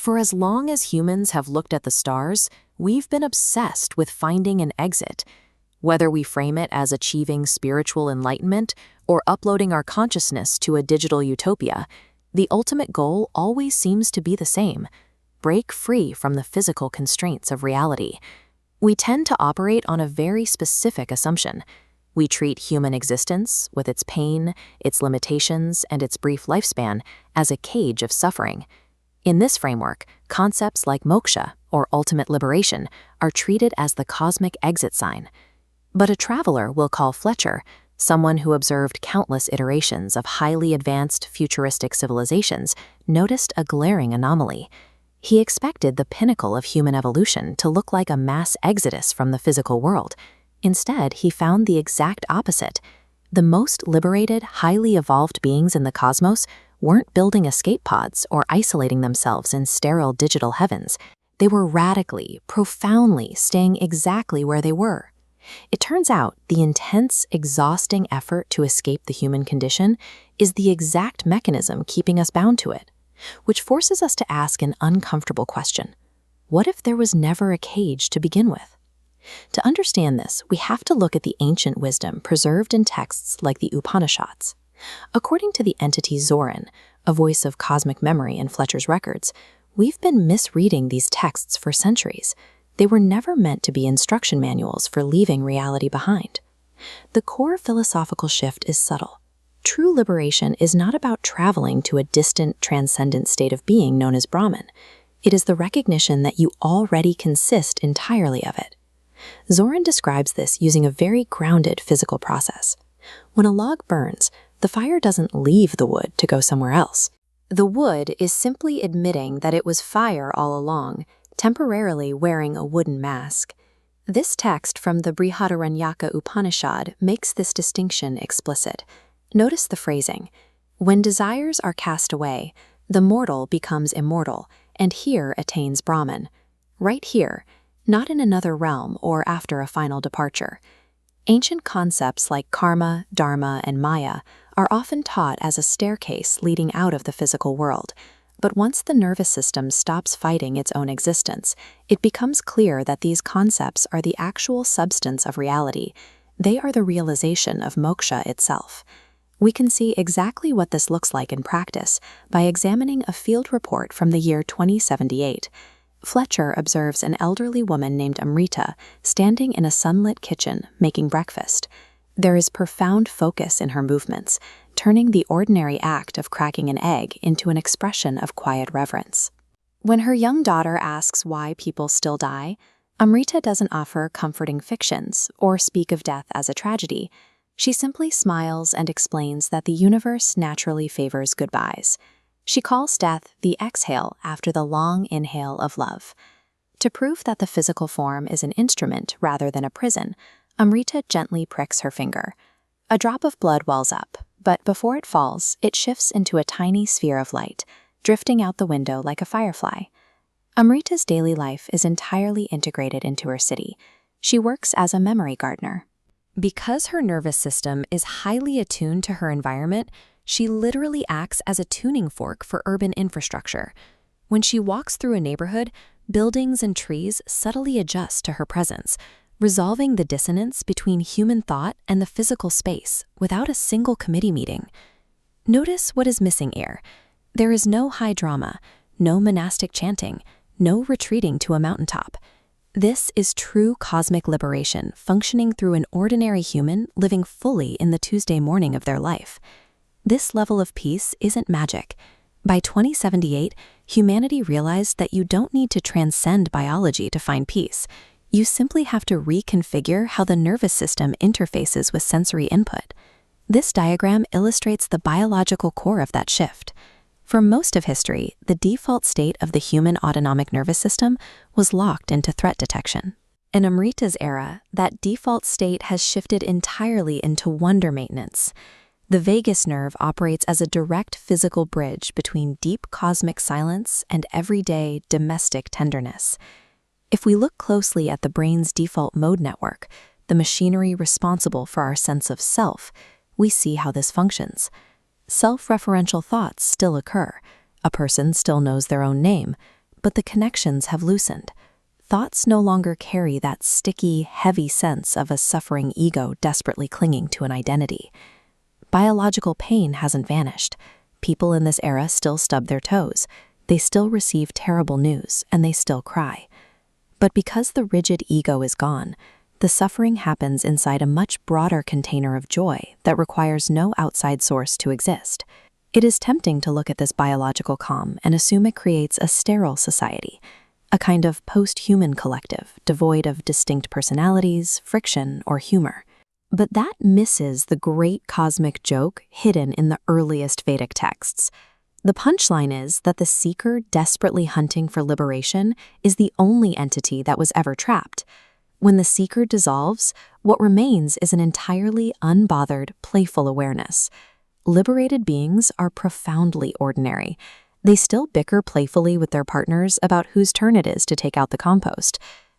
For as long as humans have looked at the stars, we've been obsessed with finding an exit. Whether we frame it as achieving spiritual enlightenment or uploading our consciousness to a digital utopia, the ultimate goal always seems to be the same: break free from the physical constraints of reality. We tend to operate on a very specific assumption. We treat human existence, with its pain, its limitations, and its brief lifespan, as a cage of suffering. In this framework, concepts like moksha, or ultimate liberation, are treated as the cosmic exit sign. But a traveler will call Fletcher, someone who observed countless iterations of highly advanced futuristic civilizations, noticed a glaring anomaly. He expected the pinnacle of human evolution to look like a mass exodus from the physical world. Instead, he found the exact opposite. The most liberated, highly evolved beings in the cosmos weren't building escape pods or isolating themselves in sterile digital heavens. They were radically, profoundly staying exactly where they were. It turns out the intense, exhausting effort to escape the human condition is the exact mechanism keeping us bound to it, which forces us to ask an uncomfortable question. What if there was never a cage to begin with? To understand this, we have to look at the ancient wisdom preserved in texts like the Upanishads. According to the entity Zoran, a voice of cosmic memory in Fletcher's records, we've been misreading these texts for centuries. They were never meant to be instruction manuals for leaving reality behind. The core philosophical shift is subtle. True liberation is not about traveling to a distant, transcendent state of being known as Brahman. It is the recognition that you already consist entirely of it. Zoran describes this using a very grounded physical process. When a log burns, the fire doesn't leave the wood to go somewhere else. The wood is simply admitting that it was fire all along, temporarily wearing a wooden mask. This text from the Brihadaranyaka Upanishad makes this distinction explicit. Notice the phrasing. When desires are cast away, the mortal becomes immortal, and here attains Brahman. Right here, not in another realm or after a final departure. Ancient concepts like karma, dharma, and maya are often taught as a staircase leading out of the physical world. But once the nervous system stops fighting its own existence, it becomes clear that these concepts are the actual substance of reality. They are the realization of moksha itself. We can see exactly what this looks like in practice by examining a field report from the year 2078. Fletcher observes an elderly woman named Amrita standing in a sunlit kitchen making breakfast. There is profound focus in her movements, turning the ordinary act of cracking an egg into an expression of quiet reverence. When her young daughter asks why people still die, Amrita doesn't offer comforting fictions or speak of death as a tragedy. She simply smiles and explains that the universe naturally favors goodbyes. She calls death the exhale after the long inhale of love. To prove that the physical form is an instrument rather than a prison, Amrita gently pricks her finger. A drop of blood wells up, but before it falls, it shifts into a tiny sphere of light, drifting out the window like a firefly. Amrita's daily life is entirely integrated into her city. She works as a memory gardener. Because her nervous system is highly attuned to her environment, she literally acts as a tuning fork for urban infrastructure. When she walks through a neighborhood, buildings and trees subtly adjust to her presence, resolving the dissonance between human thought and the physical space without a single committee meeting. Notice what is missing here. There is no high drama, no monastic chanting, no retreating to a mountaintop. This is true cosmic liberation functioning through an ordinary human living fully in the Tuesday morning of their life. This level of peace isn't magic. By 2078, humanity realized that you don't need to transcend biology to find peace. You simply have to reconfigure how the nervous system interfaces with sensory input. This diagram illustrates the biological core of that shift. For most of history, the default state of the human autonomic nervous system was locked into threat detection. In Amrita's era, that default state has shifted entirely into wonder maintenance. The vagus nerve operates as a direct physical bridge between deep cosmic silence and everyday domestic tenderness. If we look closely at the brain's default mode network, the machinery responsible for our sense of self, we see how this functions. Self-referential thoughts still occur. A person still knows their own name, but the connections have loosened. Thoughts no longer carry that sticky, heavy sense of a suffering ego desperately clinging to an identity. Biological pain hasn't vanished. People in this era still stub their toes. They still receive terrible news, and they still cry. But because the rigid ego is gone, the suffering happens inside a much broader container of joy that requires no outside source to exist. It is tempting to look at this biological calm and assume it creates a sterile society, a kind of post-human collective, devoid of distinct personalities, friction, or humor. But that misses the great cosmic joke hidden in the earliest Vedic texts. The punchline is that the seeker desperately hunting for liberation is the only entity that was ever trapped. When the seeker dissolves, what remains is an entirely unbothered, playful awareness. Liberated beings are profoundly ordinary. They still bicker playfully with their partners about whose turn it is to take out the compost.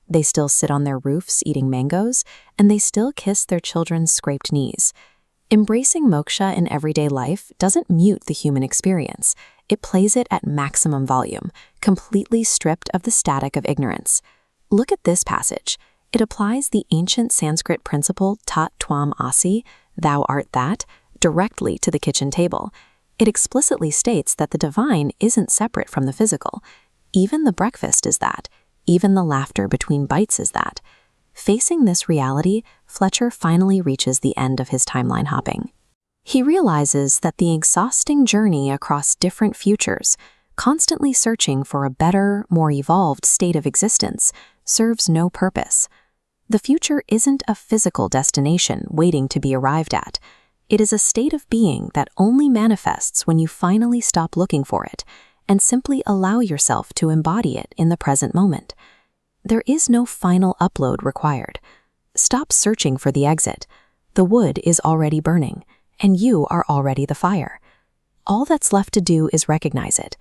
They still sit on their roofs eating mangoes, and they still kiss their children's scraped knees. Embracing moksha in everyday life doesn't mute the human experience. It plays it at maximum volume, completely stripped of the static of ignorance. Look at this passage. It applies the ancient Sanskrit principle tat tvam asi, thou art that, directly to the kitchen table. It explicitly states that the divine isn't separate from the physical. Even the breakfast is that. Even the laughter between bites is that. Facing this reality, Fletcher finally reaches the end of his timeline hopping. He realizes that the exhausting journey across different futures, constantly searching for a better, more evolved state of existence, serves no purpose. The future isn't a physical destination waiting to be arrived at. It is a state of being that only manifests when you finally stop looking for it and simply allow yourself to embody it in the present moment. There is no final upload required. Stop searching for the exit. The wood is already burning, and you are already the fire. All that's left to do is recognize it,